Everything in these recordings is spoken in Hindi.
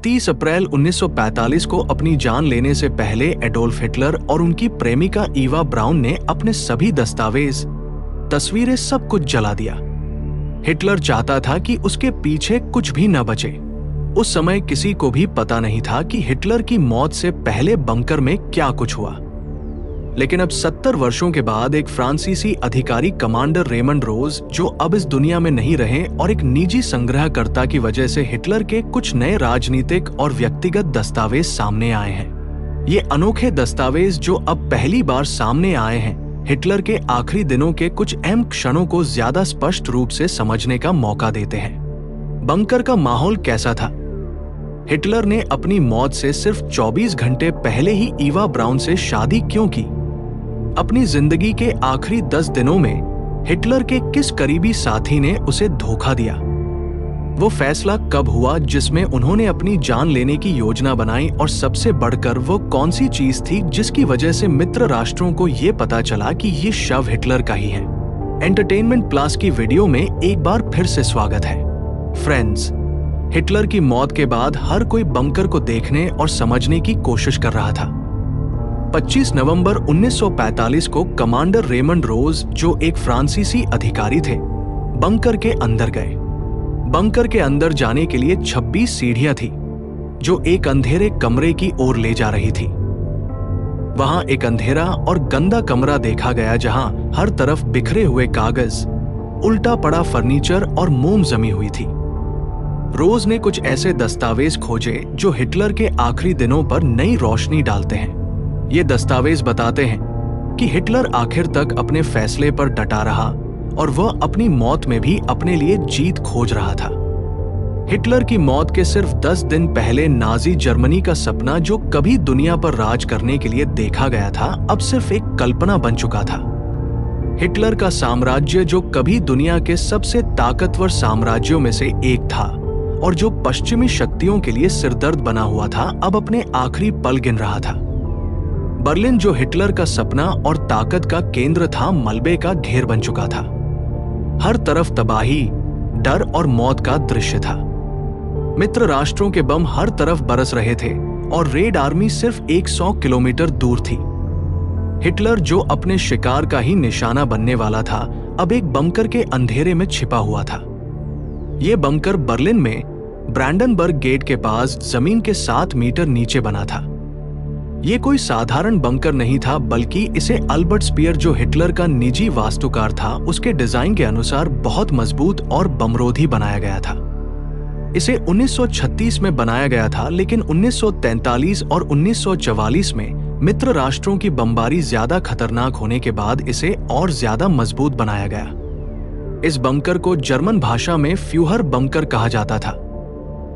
30 अप्रैल 1945 को अपनी जान लेने से पहले एडोल्फ हिटलर और उनकी प्रेमिका ईवा ब्राउन ने अपने सभी दस्तावेज, तस्वीरें, सब कुछ जला दिया। हिटलर चाहता था कि उसके पीछे कुछ भी न बचे। उस समय किसी को भी पता नहीं था कि हिटलर की मौत से पहले बंकर में क्या कुछ हुआ। लेकिन अब 70 वर्षों के बाद एक फ्रांसीसी अधिकारी कमांडर रेमंड रोज, जो अब इस दुनिया में नहीं रहे, और एक निजी संग्रहकर्ता की वजह से हिटलर के कुछ नए राजनीतिक और व्यक्तिगत दस्तावेज सामने आए हैं। ये अनोखे दस्तावेज जो अब पहली बार सामने आए हैं, हिटलर के आखिरी दिनों के कुछ अहम क्षणों को ज्यादा स्पष्ट रूप से समझने का मौका देते हैं। बंकर का माहौल कैसा था? हिटलर ने अपनी मौत से सिर्फ 24 घंटे पहले ही ईवा ब्राउन से शादी क्यों की? अपनी जिंदगी के आखिरी 10 दिनों में हिटलर के किस करीबी साथी ने उसे धोखा दिया? वो फैसला कब हुआ जिसमें उन्होंने अपनी जान लेने की योजना बनाई, और सबसे बढ़कर वो कौन सी चीज थी जिसकी वजह से मित्र राष्ट्रों को ये पता चला कि ये शव हिटलर का ही है? एंटरटेनमेंट प्लस की वीडियो में एक बार फिर से स्वागत है। फ्रेंड्स, हिटलर की मौत के बाद हर कोई बंकर को देखने और समझने की कोशिश कर रहा था। 25 नवंबर 1945 को कमांडर रेमंड रोज, जो एक फ्रांसीसी अधिकारी थे, बंकर के अंदर गए। बंकर के अंदर जाने के लिए 26 सीढ़ियां थी, जो एक अंधेरे कमरे की ओर ले जा रही थी। वहां एक अंधेरा और गंदा कमरा देखा गया, जहां हर तरफ बिखरे हुए कागज, उल्टा पड़ा फर्नीचर और मोम जमी हुई थी। रोज ने कुछ ऐसे दस्तावेज खोजे जो हिटलर के आखिरी दिनों पर नई रोशनी डालते हैं। ये दस्तावेज बताते हैं कि हिटलर आखिर तक अपने फैसले पर डटा रहा, और वह अपनी मौत में भी अपने लिए जीत खोज रहा था। हिटलर की मौत के सिर्फ 10 दिन पहले नाजी जर्मनी का सपना, जो कभी दुनिया पर राज करने के लिए देखा गया था, अब सिर्फ एक कल्पना बन चुका था। हिटलर का साम्राज्य, जो कभी दुनिया के सबसे ताकतवर साम्राज्यों में से एक था और जो पश्चिमी शक्तियों के लिए सिरदर्द बना हुआ था, अब अपने आखिरी पल गिन रहा था। बर्लिन, जो हिटलर का सपना और ताकत का केंद्र था, मलबे का ढेर बन चुका था। हर तरफ तबाही, डर और मौत का दृश्य था। मित्र राष्ट्रों के बम हर तरफ बरस रहे थे और रेड आर्मी सिर्फ 100 किलोमीटर दूर थी। हिटलर, जो अपने शिकार का ही निशाना बनने वाला था, अब एक बंकर के अंधेरे में छिपा हुआ था। यह बंकर बर्लिन में ब्रैंडनबर्ग गेट के पास जमीन के 7 मीटर नीचे बना था। यह कोई साधारण बंकर नहीं था, बल्कि इसे अल्बर्ट स्पीयर, जो हिटलर का निजी वास्तुकार था, उसके डिजाइन के अनुसार बहुत मजबूत और बमरोधी बनाया गया था। इसे 1936 में बनाया गया था, लेकिन 1943 और 1944 में मित्र राष्ट्रों की बमबारी ज्यादा खतरनाक होने के बाद इसे और ज्यादा मजबूत बनाया गया। इस बंकर को जर्मन भाषा में फ्यूहर बंकर कहा जाता था।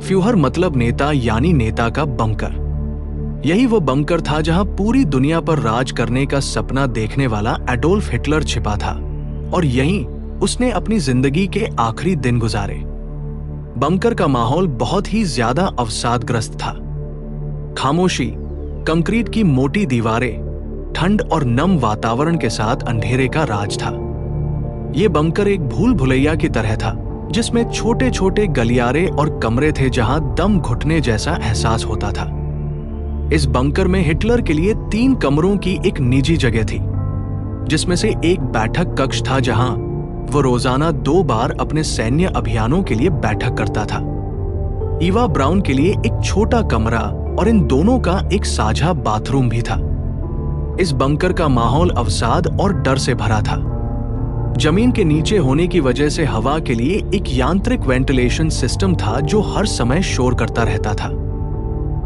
फ्यूहर मतलब नेता, यानी नेता का बंकर। यही वो बंकर था जहां पूरी दुनिया पर राज करने का सपना देखने वाला एडोल्फ हिटलर छिपा था, और यहीं उसने अपनी जिंदगी के आखिरी दिन गुजारे। बंकर का माहौल बहुत ही ज्यादा अवसादग्रस्त था। खामोशी, कंक्रीट की मोटी दीवारें, ठंड और नम वातावरण के साथ अंधेरे का राज था। यह बंकर एक भूल भुलैया की तरह था, जिसमें छोटे छोटे गलियारे और कमरे थे जहां दम घुटने जैसा एहसास होता था। इस बंकर में हिटलर के लिए 3 कमरों की एक निजी जगह थी, जिसमें से एक बैठक कक्ष था जहां वो रोजाना 2 बार अपने सैन्य अभियानों के लिए बैठक करता था। ईवा ब्राउन के लिए एक छोटा कमरा और इन दोनों का एक साझा बाथरूम भी था। इस बंकर का माहौल अवसाद और डर से भरा था। जमीन के नीचे होने की वजह से हवा के लिए एक यांत्रिक वेंटिलेशन सिस्टम था, जो हर समय शोर करता रहता था।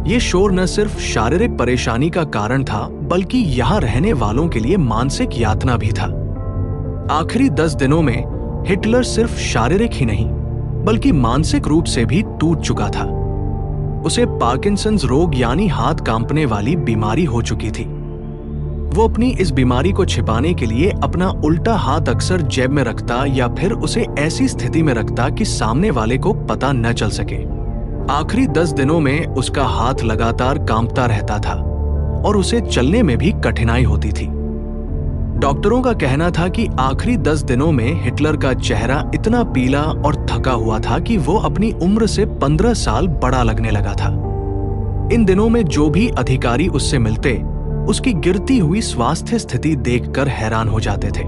ये शोर न सिर्फ शारीरिक परेशानी का कारण था, बल्कि यहाँ रहने वालों के लिए मानसिक यातना भी था। आखिरी 10 दिनों में हिटलर सिर्फ शारीरिक ही नहीं, बल्कि मानसिक रूप से भी टूट चुका था। उसे पार्किंसंस रोग, यानी हाथ कांपने वाली बीमारी हो चुकी थी। वो अपनी इस बीमारी को छिपाने के लिए अपना उल्टा हाथ अक्सर जेब में रखता, या फिर उसे ऐसी स्थिति में रखता कि सामने वाले को पता न चल सके। आखिरी 10 दिनों में उसका हाथ लगातार कांपता रहता था और उसे चलने में भी कठिनाई होती थी। डॉक्टरों का कहना था कि आखिरी 10 दिनों में हिटलर का चेहरा इतना पीला और थका हुआ था कि वो अपनी उम्र से 15 साल बड़ा लगने लगा था। इन दिनों में जो भी अधिकारी उससे मिलते, उसकी गिरती हुई स्वास्थ्य स्थिति देखकर हैरान हो जाते थे।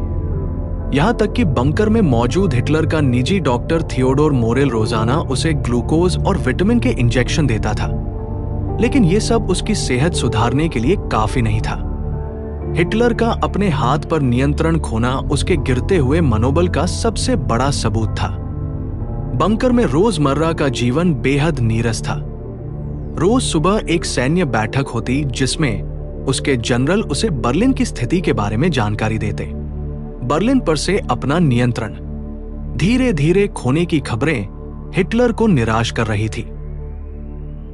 यहां तक कि बंकर में मौजूद हिटलर का निजी डॉक्टर थियोडोर मोरेल रोजाना उसे ग्लूकोज और विटामिन के इंजेक्शन देता था, लेकिन यह सब उसकी सेहत सुधारने के लिए काफी नहीं था। हिटलर का अपने हाथ पर नियंत्रण खोना उसके गिरते हुए मनोबल का सबसे बड़ा सबूत था। बंकर में रोजमर्रा का जीवन बेहद नीरस था। रोज सुबह एक सैन्य बैठक होती जिसमें उसके जनरल उसे बर्लिन की स्थिति के बारे में जानकारी देते। बर्लिन पर से अपना नियंत्रण धीरे धीरे खोने की खबरें हिटलर को निराश कर रही थी।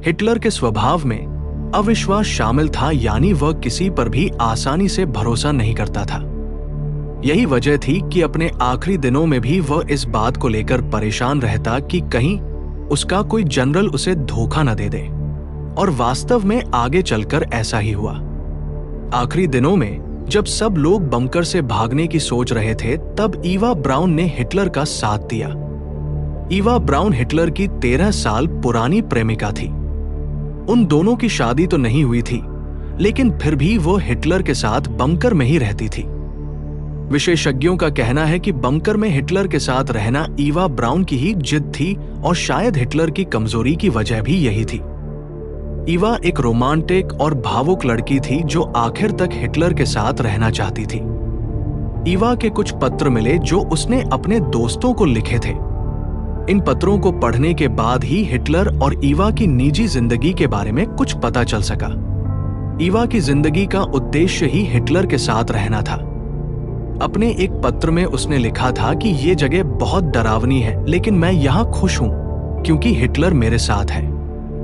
हिटलर के स्वभाव में अविश्वास शामिल था, यानी वह किसी पर भी आसानी से भरोसा नहीं करता था। यही वजह थी कि अपने आखिरी दिनों में भी वह इस बात को लेकर परेशान रहता कि कहीं उसका कोई जनरल उसे धोखा न दे दे, और वास्तव में आगे चलकर ऐसा ही हुआ। आखिरी दिनों में जब सब लोग बंकर से भागने की सोच रहे थे, तब ईवा ब्राउन ने हिटलर का साथ दिया। ईवा ब्राउन हिटलर की 13 साल पुरानी प्रेमिका थी। उन दोनों की शादी तो नहीं हुई थी, लेकिन फिर भी वो हिटलर के साथ बंकर में ही रहती थी। विशेषज्ञों का कहना है कि बंकर में हिटलर के साथ रहना ईवा ब्राउन की ही जिद थी, और शायद हिटलर की कमजोरी की वजह भी यही थी। ईवा एक रोमांटिक और भावुक लड़की थी जो आखिर तक हिटलर के साथ रहना चाहती थी। ईवा के कुछ पत्र मिले जो उसने अपने दोस्तों को लिखे थे। इन पत्रों को पढ़ने के बाद ही हिटलर और ईवा की निजी जिंदगी के बारे में कुछ पता चल सका। ईवा की जिंदगी का उद्देश्य ही हिटलर के साथ रहना था। अपने एक पत्र में उसने लिखा था कि ये जगह बहुत डरावनी है, लेकिन मैं यहाँ खुश हूं क्योंकि हिटलर मेरे साथ है।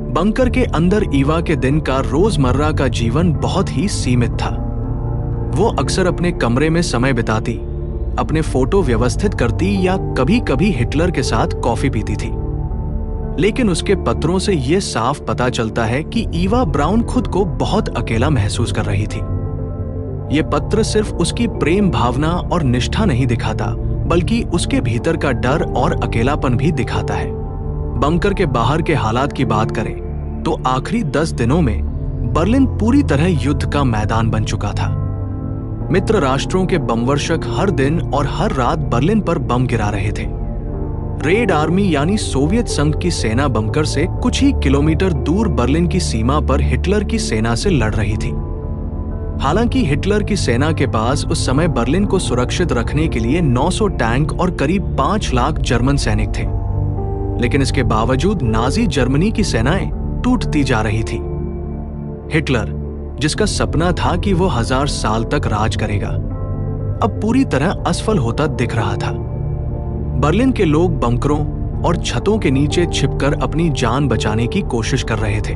बंकर के अंदर ईवा के दिन का रोजमर्रा का जीवन बहुत ही सीमित था। वो अक्सर अपने कमरे में समय बिताती, अपने फोटो व्यवस्थित करती या कभी कभी हिटलर के साथ कॉफी पीती थी। लेकिन उसके पत्रों से यह साफ पता चलता है कि ईवा ब्राउन खुद को बहुत अकेला महसूस कर रही थी। ये पत्र सिर्फ उसकी प्रेम भावना और निष्ठा नहीं दिखाता, बल्कि उसके भीतर का डर और अकेलापन भी दिखाता है। बंकर के बाहर के हालात की बात करें तो आखिरी 10 दिनों में बर्लिन पूरी तरह युद्ध का मैदान बन चुका था। मित्र राष्ट्रों के बमवर्षक हर दिन और हर रात बर्लिन पर बम गिरा रहे थे। रेड आर्मी यानी सोवियत संघ की सेना बंकर से कुछ ही किलोमीटर दूर बर्लिन की सीमा पर हिटलर की सेना से लड़ रही थी। हालांकि हिटलर की सेना के पास उस समय बर्लिन को सुरक्षित रखने के लिए 900 टैंक और करीब 5 लाख जर्मन सैनिक थे, लेकिन इसके बावजूद नाजी जर्मनी की सेनाएं टूटती जा रही थी। हिटलर, जिसका सपना था कि वो 1000 साल तक राज करेगा, अब पूरी तरह असफल होता दिख रहा था। बर्लिन के लोग बंकरों और छतों के नीचे छिपकर अपनी जान बचाने की कोशिश कर रहे थे,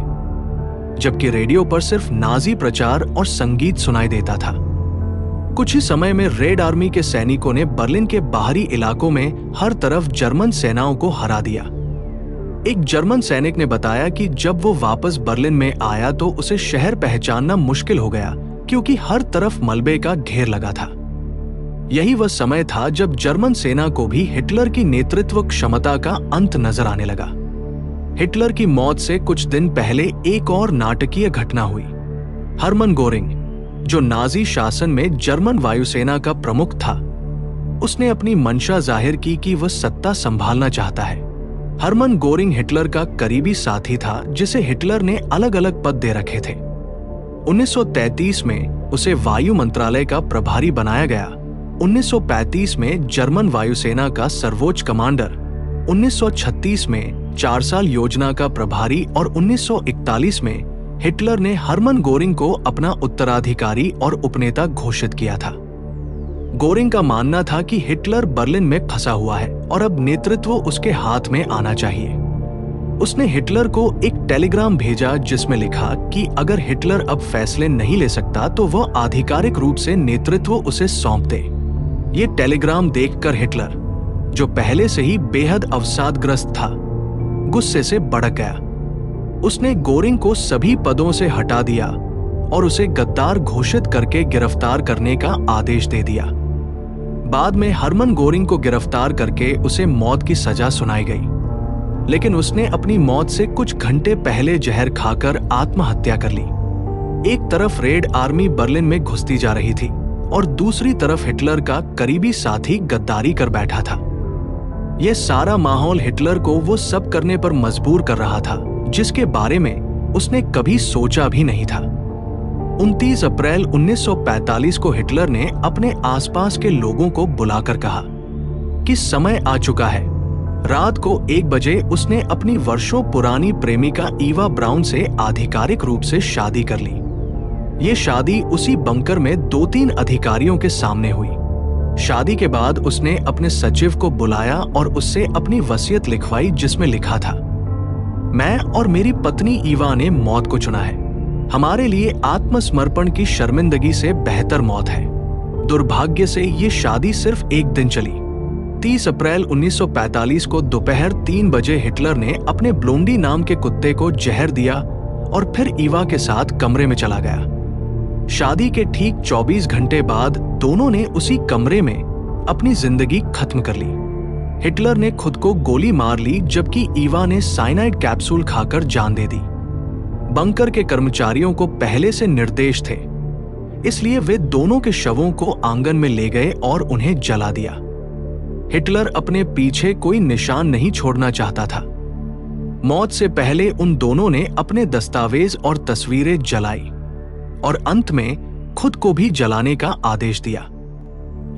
जबकि रेडियो पर सिर्फ नाजी प्रचार और संगीत सुनाई देता था। कुछ ही समय में रेड आर्मी के सैनिकों ने बर्लिन के बाहरी इलाकों में हर तरफ जर्मन सेनाओं को हरा दिया। एक जर्मन सैनिक ने बताया कि जब वो वापस बर्लिन में आया तो उसे शहर पहचानना मुश्किल हो गया, क्योंकि हर तरफ मलबे का घेर लगा था। यही वह समय था जब जर्मन सेना को भी हिटलर की नेतृत्व क्षमता का अंत नजर आने लगा। हिटलर की मौत से कुछ दिन पहले एक और नाटकीय घटना हुई। हरमन गोरिंग, जो नाजी शासन में जर्मन वायुसेना का प्रमुख था, उसने अपनी मंशा जाहिर की कि वह सत्ता संभालना चाहता है। हरमन गोरिंग हिटलर का करीबी साथी था, जिसे हिटलर ने अलग अलग पद दे रखे थे। 1933 में उसे वायु मंत्रालय का प्रभारी बनाया गया। 1935 में जर्मन वायुसेना का सर्वोच्च कमांडर, 1936 में 4 साल योजना का प्रभारी और 1941 में हिटलर ने हरमन गोरिंग को अपना उत्तराधिकारी और उपनेता घोषित किया था। गोरिंग का मानना था कि हिटलर बर्लिन में फंसा हुआ है और अब नेतृत्व उसके हाथ में आना चाहिए। उसने हिटलर को एक टेलीग्राम भेजा जिसमें लिखा कि अगर हिटलर अब फैसले नहीं ले सकता तो वह आधिकारिक रूप से नेतृत्व उसे सौंप दे। ये टेलीग्राम देखकर हिटलर, जो पहले से ही बेहद अवसादग्रस्त था, गुस्से से भड़क गया। उसने गोरिंग को सभी पदों से हटा दिया और उसे गद्दार घोषित करके गिरफ्तार करने का आदेश दे दिया। बाद में हरमन गोरिंग को गिरफ्तार करके उसे मौत की सजा सुनाई गई, लेकिन उसने अपनी मौत से कुछ घंटे पहले जहर खाकर आत्महत्या कर ली। एक तरफ रेड आर्मी बर्लिन में घुसती जा रही थी और दूसरी तरफ हिटलर का करीबी साथी गद्दारी कर बैठा था। यह सारा माहौल हिटलर को वो सब करने पर मजबूर कर रहा था जिसके बारे में उसने कभी सोचा भी नहीं था। 29 अप्रैल 1945 को हिटलर ने अपने आसपास के लोगों को बुलाकर कहा कि समय आ चुका है। रात को 1 बजे उसने अपनी वर्षों पुरानी प्रेमिका ईवा ब्राउन से आधिकारिक रूप से शादी कर ली। ये शादी उसी बंकर में 2-3 अधिकारियों के सामने हुई। शादी के बाद उसने अपने सचिव को बुलाया और उससे अपनी वसीयत लिखवाई जिसमें लिखा था, मैं और मेरी पत्नी ईवा ने मौत को चुना है। हमारे लिए आत्मसमर्पण की शर्मिंदगी से बेहतर मौत है। दुर्भाग्य से ये शादी सिर्फ 1 दिन चली। 30 अप्रैल 1945 को दोपहर 3 बजे हिटलर ने अपने ब्लोंडी नाम के कुत्ते को जहर दिया और फिर ईवा के साथ कमरे में चला गया। शादी के ठीक 24 घंटे बाद दोनों ने उसी कमरे में अपनी जिंदगी खत्म कर ली। हिटलर ने खुद को गोली मार ली जबकि ईवा ने साइनाइड कैप्सूल खाकर जान दे दी। बंकर के कर्मचारियों को पहले से निर्देश थे, इसलिए वे दोनों के शवों को आंगन में ले गए और उन्हें जला दिया। हिटलर अपने पीछे कोई निशान नहीं छोड़ना चाहता था। मौत से पहले उन दोनों ने अपने दस्तावेज और तस्वीरें जलाई और अंत में खुद को भी जलाने का आदेश दिया।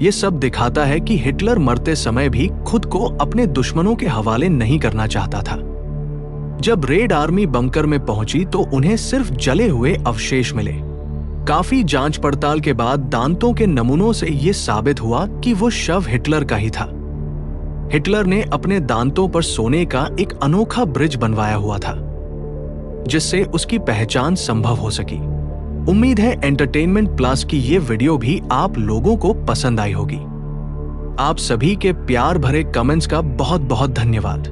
यह सब दिखाता है कि हिटलर मरते समय भी खुद को अपने दुश्मनों के हवाले नहीं करना चाहता था। जब रेड आर्मी बंकर में पहुंची तो उन्हें सिर्फ जले हुए अवशेष मिले। काफी जांच पड़ताल के बाद दांतों के नमूनों से यह साबित हुआ कि वो शव हिटलर का ही था। हिटलर ने अपने दांतों पर सोने का एक अनोखा ब्रिज बनवाया हुआ था जिससे उसकी पहचान संभव हो सकी। उम्मीद है एंटरटेनमेंट प्लस की ये वीडियो भी आप लोगों को पसंद आई होगी। आप सभी के प्यार भरे कमेंट्स का बहुत बहुत धन्यवाद।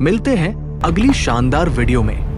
मिलते हैं अगली शानदार वीडियो में।